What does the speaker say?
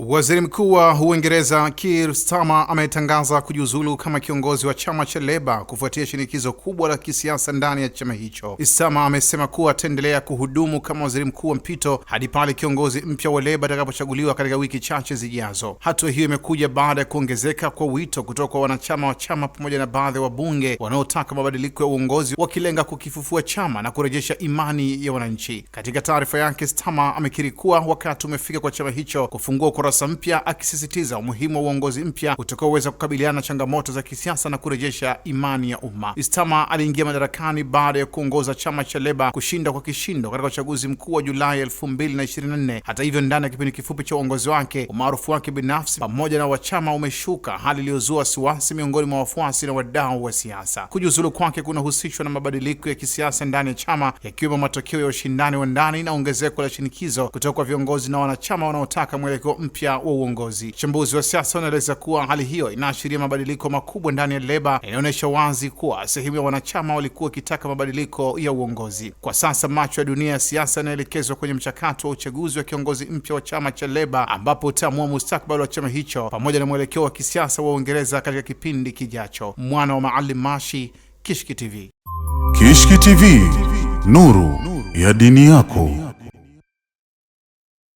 Waziri Mkuu wa Uingereza Keir Starmer ametangaza kujiuzulu kama kiongozi wa chama cha Labour kufuatia shinikizo kubwa la kisiasa ndani ya chama hicho. Starmer amesema kuwa ataendelea kuhudumu kama waziri mkuu wa mpito hadi pale kiongozi mpya wa Labour atakapochaguliwa katika wiki chache zijazo. Hatua hiyo imekuja baada ya kuongezeka kwa wito kutoka kwa wanachama wa chama pamoja na baadhi ya wabunge wanaotaka mabadiliko ya uongozi, wakilenga kukifufua chama na kurejesha imani ya wananchi. Katika taarifa yake, Starmer amekiri kuwa wakati umefika kwa chama hicho kufungua ukurasa mpya, akisisitiza umuhimu wa uongozi mpya utakaoweza kukabiliana na changamoto za kisiasa na kurejesha imani ya umma. Starmer aliingia madarakani baada ya kuongoza chama cha Labour kushinda kwa kishindo katika uchaguzi mkuu wa Julai 2024. Hata hivyo, ndani ya kipindi kifupi cha uongozi wake, umaarufu wake binafsi pamoja na wachama umeshuka, hali iliyozua wasiwasi miongoni mwa wafuasi na wadau wa siasa. Kujiuzulu kwake kunahusishwa na mabadiliko ya kisiasa ndani ya chama, yakiwemo matokeo ya ushindani wa ndani na ongezeko la shinikizo kutoka kwa viongozi na wanachama wanaotaka mwelekeo mpya wa uongozi. Wachambuzi wa siasa wanaeleza kuwa hali hiyo inaashiria mabadiliko makubwa ndani ya Labour, inaonyesha wazi kuwa sehemu ya wanachama walikuwa wakitaka mabadiliko ya uongozi. Kwa sasa macho ya dunia ya siasa yanaelekezwa kwenye mchakato wa uchaguzi wa kiongozi mpya wa chama cha Labour, ambapo utaamua mustakabali wa chama hicho pamoja na mwelekeo wa kisiasa wa Uingereza katika kipindi kijacho. Mwana wa Maalim Mashi, Kishki TV. Kishki TV, nuru ya dini yako.